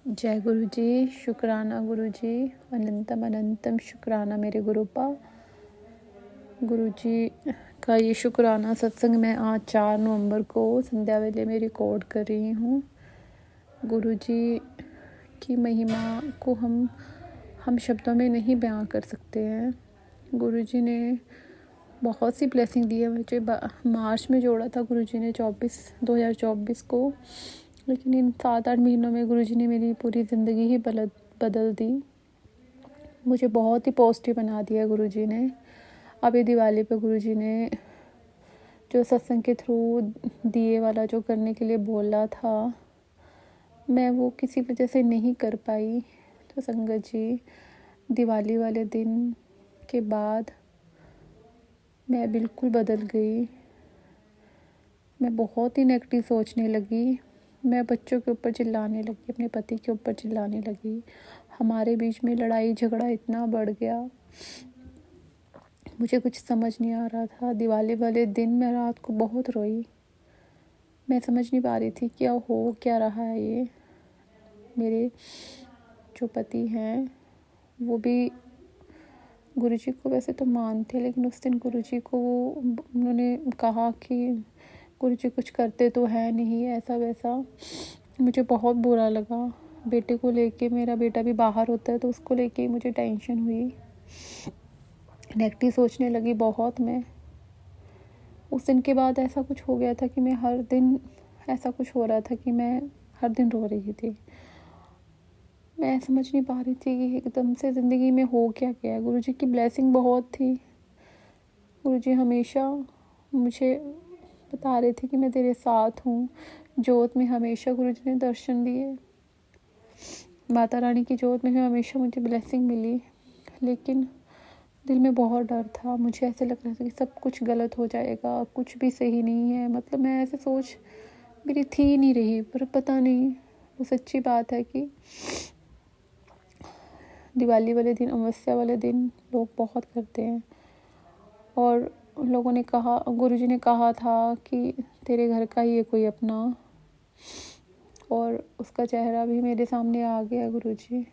जय गुरु जी। शुक्राना गुरु जी। अनंतम अनंतम शुक्राना मेरे गुरुपा। गुरु जी का ये शुक्राना सत्संग मैं आज 4 नवंबर को संध्या वेले में रिकॉर्ड कर रही हूँ। गुरु जी की महिमा को हम शब्दों में नहीं बयां कर सकते हैं। गुरु जी ने बहुत सी ब्लेसिंग दी है मुझे। मार्च में जोड़ा था गुरु जी ने 2024 को, लेकिन इन 7-8 महीनों में गुरु जी ने मेरी पूरी ज़िंदगी ही बदल दी। मुझे बहुत ही पॉजिटिव बना दिया गुरु जी ने। अभी दिवाली पे गुरु जी ने जो सत्संग के थ्रू दिए वाला जो करने के लिए बोला था, मैं वो किसी वजह से नहीं कर पाई। तो संगत जी, दिवाली वाले दिन के बाद मैं बिल्कुल बदल गई। मैं बहुत ही नेगेटिव सोचने लगी। मैं बच्चों के ऊपर चिल्लाने लगी, अपने पति के ऊपर चिल्लाने लगी। हमारे बीच में लड़ाई झगड़ा इतना बढ़ गया, मुझे कुछ समझ नहीं आ रहा था। दिवाली वाले दिन मैं रात को बहुत रोई। मैं समझ नहीं पा रही थी क्या हो क्या रहा है ये। मेरे जो पति हैं वो भी गुरुजी को वैसे तो मानते, लेकिन उस दिन गुरुजी को उन्होंने कहा कि गुरुजी कुछ करते तो है नहीं, ऐसा वैसा। मुझे बहुत बुरा लगा। बेटे को लेके, मेरा बेटा भी बाहर होता है तो उसको लेके मुझे टेंशन हुई। नेगेटिव सोचने लगी बहुत मैं। उस दिन के बाद ऐसा कुछ हो गया था कि मैं हर दिन ऐसा कुछ हो रहा था कि मैं हर दिन रो रही थी। मैं समझ नहीं पा रही थी कि एकदम से ज़िंदगी में हो क्या गया। गुरुजी की ब्लेसिंग बहुत थी। गुरुजी हमेशा मुझे बता रहे थे कि मैं तेरे साथ हूँ। जोत में हमेशा गुरुजी ने दर्शन दिए। माता रानी की जोत में हमेशा मुझे ब्लेसिंग मिली, लेकिन दिल में बहुत डर था। मुझे ऐसे लग रहा था कि सब कुछ गलत हो जाएगा, कुछ भी सही नहीं है। मतलब मैं ऐसे सोच मेरी थी ही नहीं रही। पर पता नहीं, वो सच्ची बात है कि दिवाली वाले दिन, अमावस्या वाले दिन लोग बहुत करते हैं। और उन लोगों ने कहा, गुरुजी ने कहा था कि तेरे घर का ही है कोई अपना, और उसका चेहरा भी मेरे सामने आ गया। गुरुजी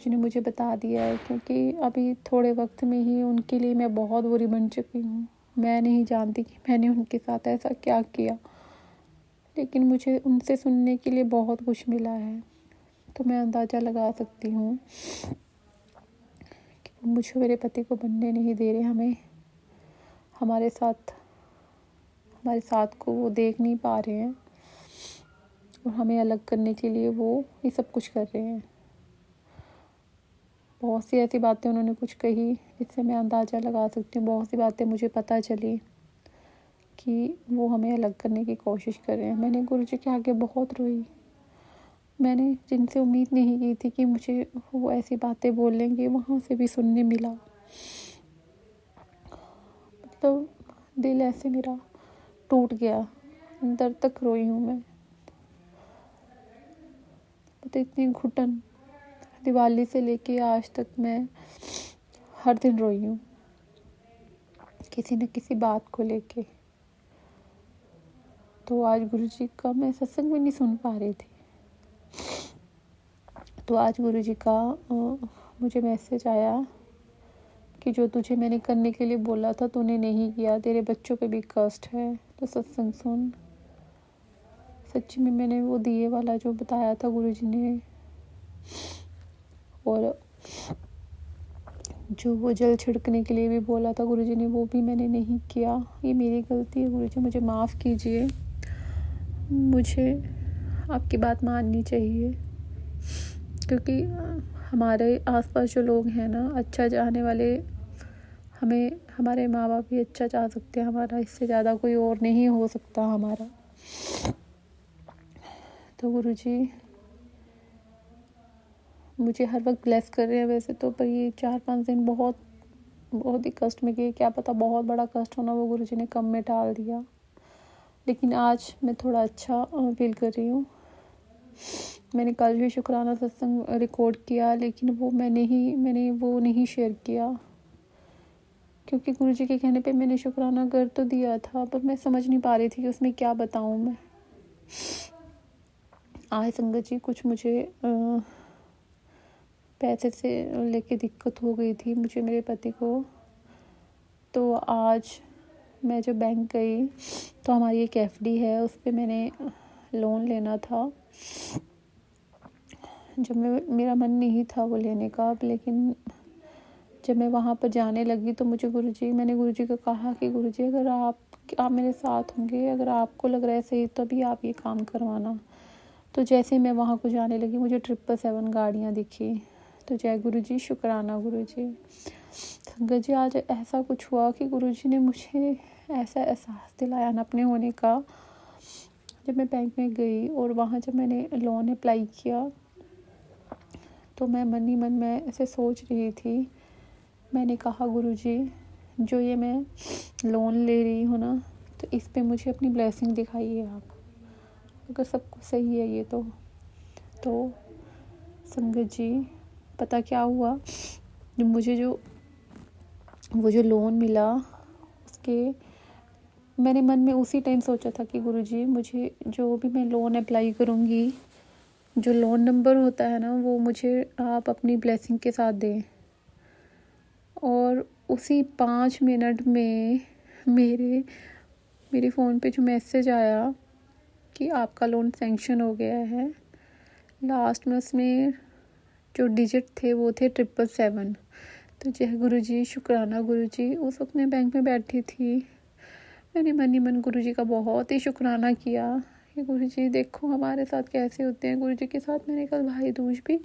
ने मुझे बता दिया है, क्योंकि अभी थोड़े वक्त में ही उनके लिए मैं बहुत बुरी बन चुकी हूँ। मैं नहीं जानती कि मैंने उनके साथ ऐसा क्या किया, लेकिन मुझे उनसे सुनने के लिए बहुत कुछ मिला है। तो मैं अंदाज़ा लगा सकती हूँ कि वो मुझे, मेरे पति को बनने नहीं दे रहे। हमारे साथ को वो देख नहीं पा रहे हैं, और हमें अलग करने के लिए वो ये सब कुछ कर रहे हैं। बहुत सी ऐसी बातें उन्होंने कुछ कही जिससे मैं अंदाज़ा लगा सकती हूँ। बहुत सी बातें मुझे पता चली कि वो हमें अलग करने की कोशिश कर रहे हैं। मैंने गुरुजी के आगे बहुत रोई। मैंने जिनसे उम्मीद नहीं की थी कि मुझे वो ऐसी बातें बोलेंगे, वहाँ से भी सुनने मिला। मतलब दिल ऐसे मेरा टूट गया, अंदर तक रोई हूँ मैं। तो इतनी घुटन, दिवाली से लेके आज तक मैं हर दिन रोई हूँ किसी न किसी बात को लेके। तो आज गुरुजी का मैं सत्संग भी नहीं सुन पा रही थी। तो आज गुरुजी का मुझे मैसेज आया कि जो तुझे मैंने करने के लिए बोला था तूने नहीं किया, तेरे बच्चों पे भी कष्ट है, तो सत्संग सुन। सच्ची में मैंने वो दिए वाला जो बताया था गुरुजी ने, और जो वो जल छिड़कने के लिए भी बोला था गुरुजी ने, वो भी मैंने नहीं किया। ये मेरी गलती है गुरुजी, मुझे माफ़ कीजिए। मुझे आपकी बात माननी चाहिए, क्योंकि हमारे आसपास जो लोग हैं ना, अच्छा चाहने वाले, हमें हमारे माँ बाप भी अच्छा चाह सकते हैं हमारा, इससे ज़्यादा कोई और नहीं हो सकता हमारा। तो गुरुजी मुझे हर वक्त ब्लेस कर रहे हैं वैसे तो, पर ये 4-5 दिन बहुत ही कष्ट में गए। क्या पता बहुत बड़ा कष्ट होना, वो गुरुजी ने कम में टाल दिया। लेकिन आज मैं थोड़ा अच्छा फील कर रही हूँ। मैंने कल भी शुक्राना सत्संग रिकॉर्ड किया, लेकिन वो मैंने वो नहीं शेयर किया, क्योंकि गुरुजी के कहने पे मैंने शुक्राना कर तो दिया था, पर मैं समझ नहीं पा रही थी कि उसमें क्या बताऊँ मैं। आज संगत जी कुछ मुझे पैसे से लेके दिक्कत हो गई थी मुझे, मेरे पति को। तो आज मैं जब बैंक गई तो हमारी एक एफडी है, उस पे मैंने लोन लेना था। जब मेरा मन नहीं था वो लेने का, लेकिन जब मैं वहाँ पर जाने लगी तो मैंने गुरुजी को कहा कि गुरुजी अगर आप मेरे साथ होंगे, अगर आपको लग रहा है सही तभी आप ये काम करवाना। तो जैसे मैं वहाँ को जाने लगी मुझे 777 गाड़ियाँ दिखी। तो जय गुरुजी, शुक्राना गुरुजी। संगत जी आज ऐसा कुछ हुआ कि गुरुजी ने मुझे ऐसा एहसास दिलाया ना अपने होने का। जब मैं बैंक में गई और वहाँ जब मैंने लोन अप्लाई किया तो मैं मन ही मन में ऐसे सोच रही थी। मैंने कहा गुरुजी जो ये मैं लोन ले रही हूँ ना, तो इस पे मुझे अपनी ब्लेसिंग दिखाइए आप, अगर सब कुछ सही है ये तो संगत जी पता क्या हुआ, मुझे वो जो लोन मिला उसके मैंने मन में उसी टाइम सोचा था कि गुरुजी मुझे जो भी मैं लोन अप्लाई करूँगी, जो लोन नंबर होता है ना वो मुझे आप अपनी ब्लेसिंग के साथ दें। और उसी 5 मिनट में मेरे फ़ोन पे जो मैसेज आया कि आपका लोन सैंक्शन हो गया है, लास्ट में उसमें जो डिजिट थे वो थे 777। तो जय गुरुजी, शुक्राना गुरुजी। उस वक्त मैं बैंक में बैठी थी, मैंने मन ही मन गुरुजी का बहुत ही शुक्राना किया कि गुरुजी देखो हमारे साथ कैसे होते हैं। गुरुजी के साथ मैंने कल भाई दूज भी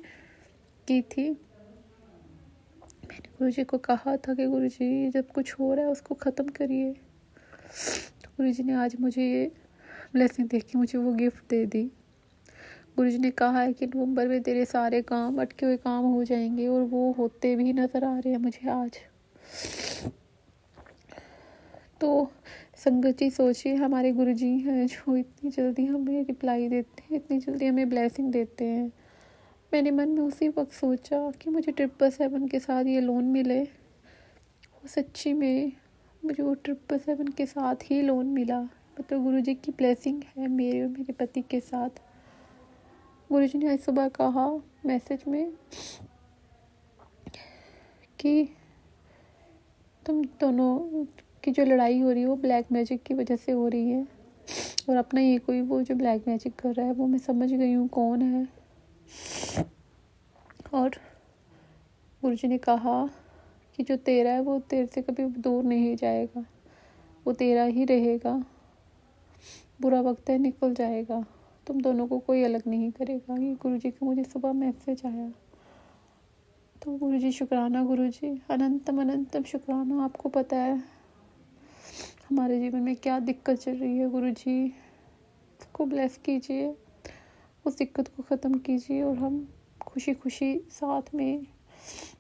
की थी। मैंने गुरुजी को कहा था कि गुरुजी जब कुछ हो रहा है उसको ख़त्म करिए। तो गुरुजी ने आज मुझे ये ब्लेसिंग देख के मुझे वो गिफ्ट दे दी। गुरुजी ने कहा है कि नवंबर में तेरे सारे काम, अटके हुए काम हो जाएंगे, और वो होते भी नज़र आ रहे हैं मुझे आज। तो संगत जी सोचिए हमारे गुरुजी हैं जो इतनी जल्दी हमें रिप्लाई देते हैं, इतनी जल्दी हमें ब्लेसिंग देते हैं। मैंने मन में उसी वक्त सोचा कि मुझे 777 के साथ ये लोन मिले, वो सच्ची में मुझे वो 777 के साथ ही लोन मिला। मतलब गुरुजी की ब्लेसिंग है मेरे और मेरे पति के साथ। गुरुजी ने आज सुबह कहा मैसेज में कि तुम दोनों की जो लड़ाई हो रही है वो ब्लैक मैजिक की वजह से हो रही है, और अपना ये कोई वो जो ब्लैक मैजिक कर रहा है वो मैं समझ गई हूँ कौन है। और गुरुजी ने कहा कि जो तेरा है वो तेरे से कभी दूर नहीं जाएगा, वो तेरा ही रहेगा। बुरा वक्त है, निकल जाएगा, तुम दोनों को कोई अलग नहीं करेगा। ये गुरुजी का मुझे सुबह मैसेज आया। तो गुरुजी शुक्राना गुरुजी, अनंतम अनंतम शुक्राना। आपको पता है हमारे जीवन में क्या दिक्कत चल रही है, गुरुजी उसको ब्लेस कीजिए, उस दिक्कत को ख़त्म कीजिए और हम खुशी खुशी साथ में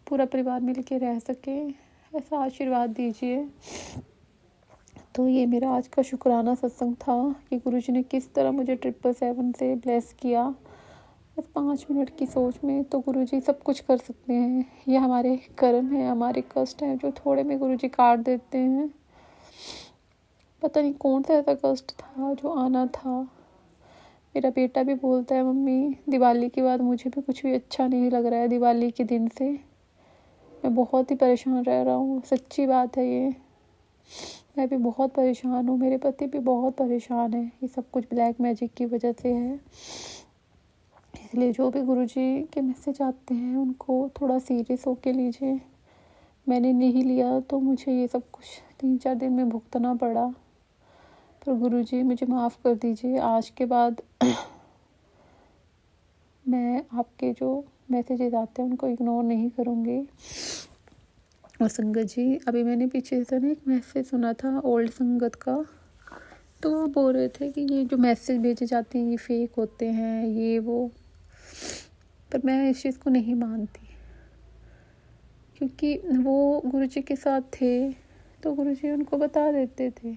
पूरा परिवार मिल के रह सके, ऐसा आशीर्वाद दीजिए। तो ये मेरा आज का शुक्राना सत्संग था कि गुरुजी ने किस तरह मुझे 777 से ब्लेस किया, बस 5 मिनट की सोच में। तो गुरुजी सब कुछ कर सकते हैं, ये हमारे कर्म है, हमारे कष्ट हैं जो थोड़े में गुरुजी काट देते हैं। पता नहीं कौन सा ऐसा कष्ट था जो आना था। मेरा बेटा भी बोलता है मम्मी दिवाली के बाद मुझे भी कुछ भी अच्छा नहीं लग रहा है, दिवाली के दिन से मैं बहुत ही परेशान रह रहा हूँ। सच्ची बात है ये, मैं भी बहुत परेशान हूँ, मेरे पति भी बहुत परेशान है। ये सब कुछ ब्लैक मैजिक की वजह से है। इसलिए जो भी गुरुजी के मैसेज आते हैं उनको थोड़ा सीरियस होके लीजिए। मैंने नहीं लिया तो मुझे ये सब कुछ 3-4 दिन में भुगतना पड़ा, पर गुरुजी मुझे माफ़ कर दीजिए। आज के बाद मैं आपके जो मैसेजेस आते हैं उनको इग्नोर नहीं करूँगी। और संगत जी अभी मैंने पीछे से ना एक मैसेज सुना था ओल्ड संगत का, तो वो बोल रहे थे कि ये जो मैसेज भेजे जाते हैं ये फेक होते हैं, ये वो। पर मैं इस चीज़ को नहीं मानती, क्योंकि वो गुरुजी के साथ थे तो गुरुजी उनको बता देते थे,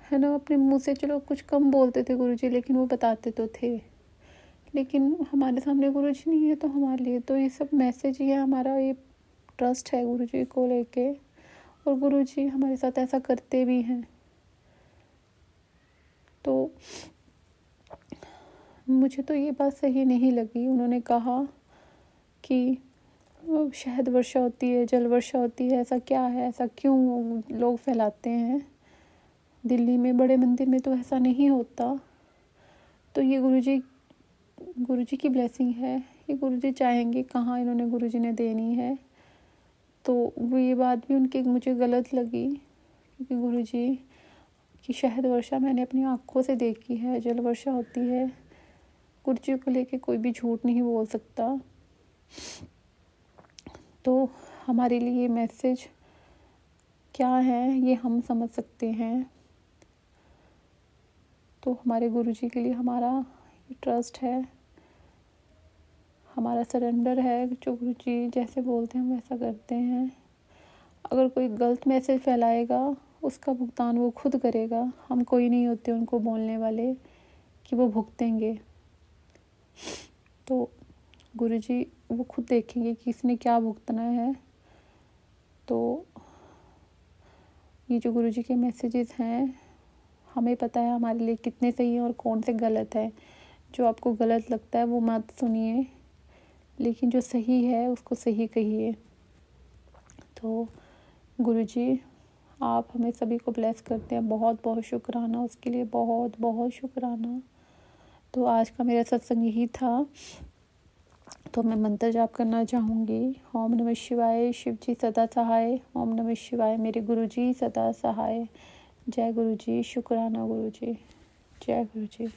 है ना। अपने मुंह से चलो कुछ कम बोलते थे गुरुजी, लेकिन वो बताते तो थे। लेकिन हमारे सामने गुरुजी नहीं है तो हमारे लिए तो ये सब मैसेज ही है, हमारा ये ट्रस्ट है गुरुजी को लेके, और गुरुजी हमारे साथ ऐसा करते भी हैं। तो मुझे तो ये बात सही नहीं लगी। उन्होंने कहा कि शायद वर्षा होती है, जल वर्षा होती है, ऐसा क्या है, ऐसा क्यों लोग फैलाते हैं। दिल्ली में बड़े मंदिर में तो ऐसा नहीं होता। तो ये गुरुजी की ब्लेसिंग है, ये गुरुजी चाहेंगे, कहाँ इन्होंने गुरुजी ने देनी है। तो वो ये बात भी उनकी मुझे गलत लगी, क्योंकि गुरुजी की शहद वर्षा मैंने अपनी आँखों से देखी है, जल वर्षा होती है। गुरुजी को लेके कोई भी झूठ नहीं बोल सकता। तो हमारे लिए मैसेज क्या है ये हम समझ सकते हैं। तो हमारे गुरुजी के लिए हमारा ट्रस्ट है, हमारा सरेंडर है। जो गुरुजी जैसे बोलते हैं हम वैसा करते हैं। अगर कोई गलत मैसेज फैलाएगा उसका भुगतान वो खुद करेगा। हम कोई नहीं होते उनको बोलने वाले कि वो भुगतेंगे। तो गुरुजी वो खुद देखेंगे कि किसने क्या भुगतना है। तो ये जो गुरुजी के मैसेजेस हैं, हमें पता है हमारे लिए कितने सही हैं और कौन से गलत है। जो आपको गलत लगता है वो मत सुनिए, लेकिन जो सही है उसको सही कहिए। तो गुरुजी आप हमें सभी को ब्लेस करते हैं, बहुत बहुत शुक्राना उसके लिए, बहुत बहुत शुक्राना। तो आज का मेरा सत्संग यही था। तो मैं मंत्र जाप करना चाहूँगी। ओम नमः शिवाय, शिव जी सदा सहाय। ओम नमः शिवाय, मेरे गुरुजी सदा सहाय। जय गुरुजी, शुक्राना गुरुजी, जय गुरुजी।